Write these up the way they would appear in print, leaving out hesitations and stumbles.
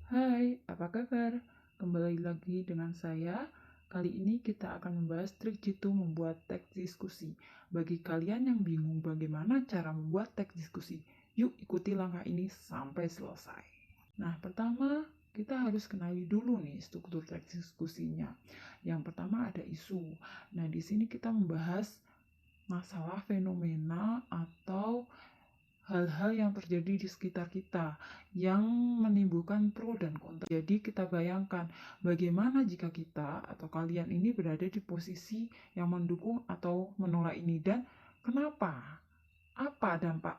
Hai, apa kabar? Kembali lagi dengan saya. Kali ini kita akan membahas trik jitu membuat teks diskusi. Bagi kalian yang bingung bagaimana cara membuat teks diskusi, yuk ikuti langkah ini sampai selesai. Nah, pertama kita harus kenali dulu nih struktur teks diskusinya. Yang pertama ada isu. Nah, di sini kita membahas masalah fenomena atau hal-hal yang terjadi di sekitar kita yang menimbulkan pro dan kontra. Jadi kita bayangkan bagaimana jika kita atau kalian ini berada di posisi yang mendukung atau menolak ini dan kenapa? Apa dampak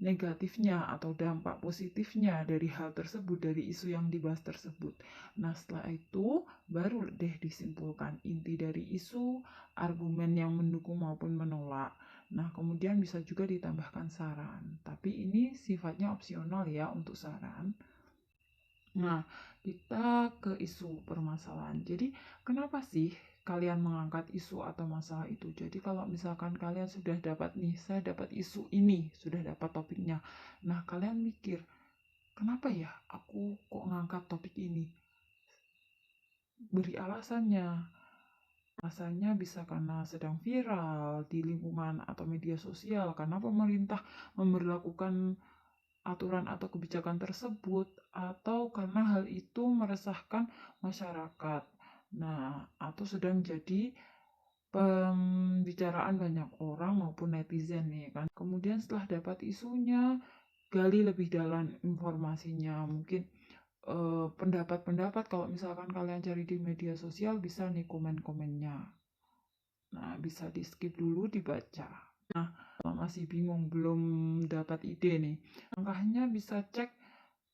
negatifnya atau dampak positifnya dari hal tersebut, dari isu yang dibahas tersebut. Nah, setelah itu baru deh disimpulkan inti dari isu, argumen yang mendukung maupun menolak. Nah, kemudian bisa juga ditambahkan saran. Tapi ini sifatnya opsional ya untuk saran. Nah, kita ke isu permasalahan. Jadi, kenapa sih kalian mengangkat isu atau masalah itu? Jadi, kalau misalkan kalian sudah dapat nih, saya dapat isu ini, sudah dapat topiknya. Nah, kalian mikir, kenapa ya aku kok ngangkat topik ini? Beri alasannya. Alasannya bisa karena sedang viral di lingkungan atau media sosial, karena pemerintah memberlakukan aturan atau kebijakan tersebut, atau karena hal itu meresahkan masyarakat. Nah, atau sedang jadi pembicaraan banyak orang maupun netizen nih kan. Kemudian setelah dapat isunya, gali lebih dalam informasinya. Mungkin pendapat-pendapat kalau misalkan kalian cari di media sosial bisa nih komen-komennya. Nah, bisa di skip dulu dibaca. Nah, kalau masih bingung belum dapat ide nih, langkahnya bisa cek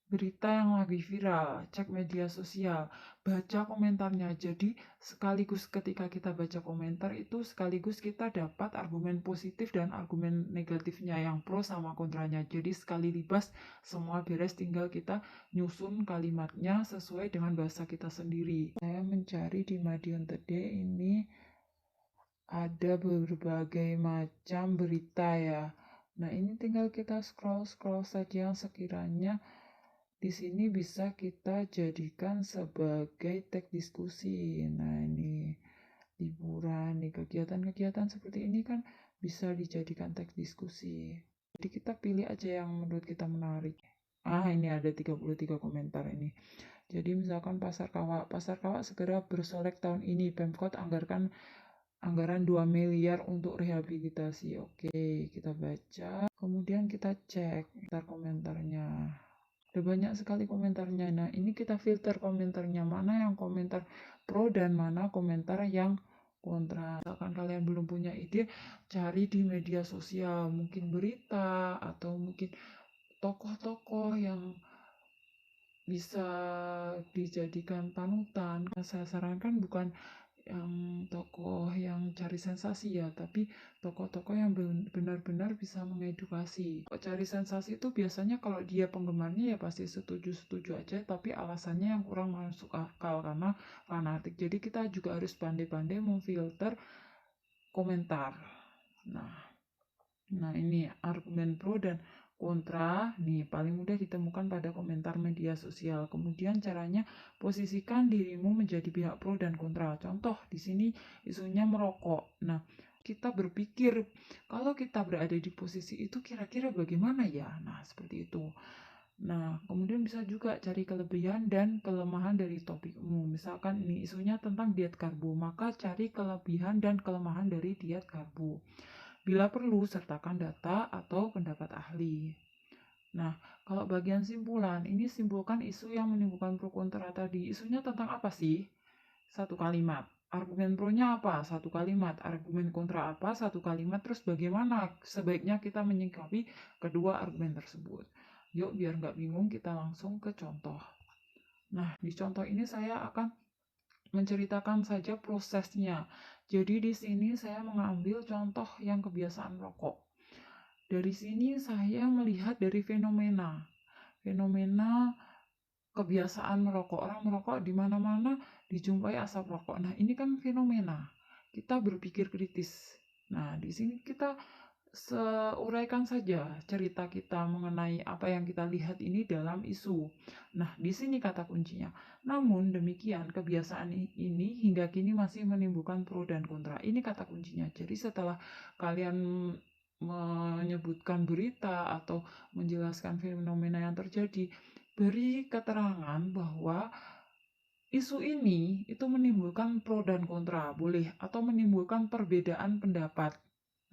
berita yang lagi viral, cek media sosial, baca komentarnya. Jadi sekaligus ketika kita baca komentar itu sekaligus kita dapat argumen positif dan argumen negatifnya, yang pro sama kontranya. Jadi sekali libas semua beres, tinggal kita nyusun kalimatnya sesuai dengan bahasa kita sendiri. Saya mencari di Madiun Today ini ada berbagai macam berita ya. Nah, ini tinggal kita scroll-scroll saja yang sekiranya di sini bisa kita jadikan sebagai teks diskusi. Nah, ini liburan, nih kegiatan-kegiatan seperti ini kan bisa dijadikan teks diskusi. Jadi kita pilih aja yang menurut kita menarik. Ah, ini ada 33 komentar ini. Jadi misalkan Pasar Kawak segera bersolek tahun ini, Pemkot anggaran 2 miliar untuk rehabilitasi. Oke, kita baca. Kemudian kita cek komentarnya. Ada banyak sekali komentarnya. Nah, ini kita filter komentarnya. Mana yang komentar pro dan mana komentar yang kontra. Misalkan kalian belum punya ide, cari di media sosial. Mungkin berita atau mungkin tokoh-tokoh yang bisa dijadikan panutan. Saya sarankan bukan yang tokoh yang cari sensasi ya, tapi tokoh-tokoh yang benar-benar bisa mengedukasi. Kok cari sensasi itu biasanya kalau dia penggemarnya ya pasti setuju-setuju aja, tapi alasannya yang kurang masuk akal karena fanatik. Jadi kita juga harus pandai-pandai memfilter komentar. Nah, ini argumen pro dan kontra nih paling mudah ditemukan pada komentar media sosial. Kemudian caranya posisikan dirimu menjadi pihak pro dan kontra. Contoh di sini isunya merokok. Nah, kita berpikir kalau kita berada di posisi itu kira-kira bagaimana ya? Nah, seperti itu. Nah, kemudian bisa juga cari kelebihan dan kelemahan dari topikmu. Misalkan ini isunya tentang diet karbo, maka cari kelebihan dan kelemahan dari diet karbo. Bila perlu, sertakan data atau pendapat ahli. Nah, kalau bagian simpulan, ini simpulkan isu yang menimbulkan pro kontra tadi. Isunya tentang apa sih? Satu kalimat. Argumen pro-nya apa? Satu kalimat. Argumen kontra apa? Satu kalimat. Terus bagaimana sebaiknya kita menyikapi kedua argumen tersebut? Yuk, biar nggak bingung, kita langsung ke contoh. Nah, di contoh ini saya akan menceritakan saja prosesnya. Jadi di sini saya mengambil contoh yang kebiasaan rokok. Dari sini saya melihat dari fenomena kebiasaan merokok. Orang merokok di mana-mana dijumpai asap rokok. Nah, ini kan fenomena. Kita berpikir kritis. Nah, di sini kita seuraikan saja cerita kita mengenai apa yang kita lihat ini dalam isu. Nah, di sini kata kuncinya. Namun demikian, kebiasaan ini hingga kini masih menimbulkan pro dan kontra. Ini kata kuncinya. Jadi setelah kalian menyebutkan berita atau menjelaskan fenomena yang terjadi, beri keterangan bahwa isu ini itu menimbulkan pro dan kontra, boleh, atau menimbulkan perbedaan pendapat.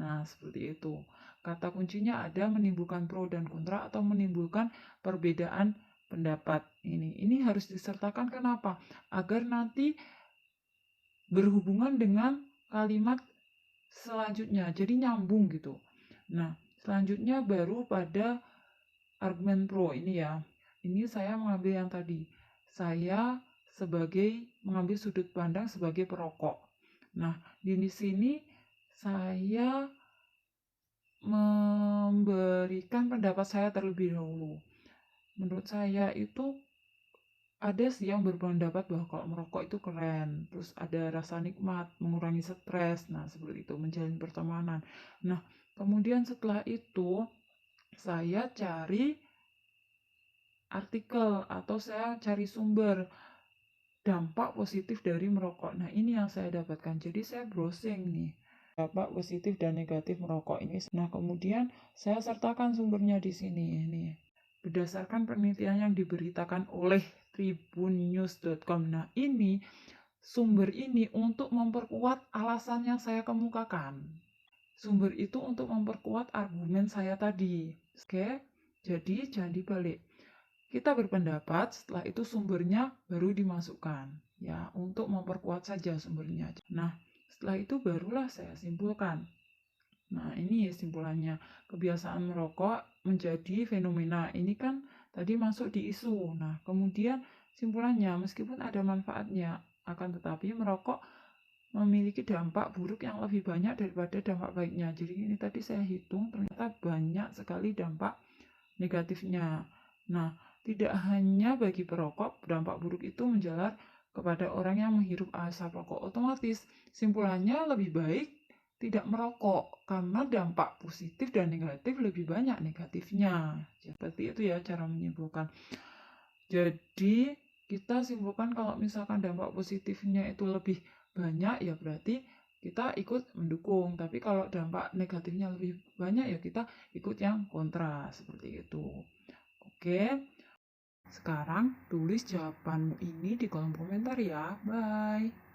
Nah, seperti itu. Kata kuncinya ada menimbulkan pro dan kontra atau menimbulkan perbedaan pendapat. Ini harus disertakan kenapa? Agar nanti berhubungan dengan kalimat selanjutnya, jadi nyambung gitu. Nah, selanjutnya baru pada argumen pro ini ya. Ini saya mengambil yang tadi. Saya mengambil sudut pandang sebagai perokok. Nah, di sini saya memberikan pendapat saya terlebih dahulu. Menurut saya itu ada sih yang berpendapat bahwa kalau merokok itu keren, terus ada rasa nikmat, mengurangi stres, nah seperti itu, menjalin pertemanan. Nah, kemudian setelah itu saya cari artikel atau saya cari sumber dampak positif dari merokok. Nah, ini yang saya dapatkan. Jadi saya browsing nih dampak positif dan negatif merokok ini. Nah, kemudian saya sertakan sumbernya di sini. Ini berdasarkan penelitian yang diberitakan oleh tribunnews.com. Nah, ini sumber ini untuk memperkuat alasan yang saya kemukakan. Sumber itu untuk memperkuat argumen saya tadi. Oke, jadi jangan dibalik. Kita berpendapat, setelah itu sumbernya baru dimasukkan. Ya, untuk memperkuat saja sumbernya. Nah, setelah itu barulah saya simpulkan. Nah, ini simpulannya. Kebiasaan merokok menjadi fenomena. Ini kan tadi masuk di isu. Nah, kemudian simpulannya, meskipun ada manfaatnya, akan tetapi merokok memiliki dampak buruk yang lebih banyak daripada dampak baiknya. Jadi ini tadi saya hitung, ternyata banyak sekali dampak negatifnya. Nah, tidak hanya bagi perokok, dampak buruk itu menjalar kepada orang yang menghirup asap rokok. Otomatis, simpulannya lebih baik tidak merokok, karena dampak positif dan negatif lebih banyak negatifnya. Seperti itu ya cara menyimpulkan. Jadi, kita simpulkan kalau misalkan dampak positifnya itu lebih banyak, ya berarti kita ikut mendukung. Tapi kalau dampak negatifnya lebih banyak, ya kita ikut yang kontra. Seperti itu. Oke. Sekarang tulis jawabanmu ini di kolom komentar ya. Bye.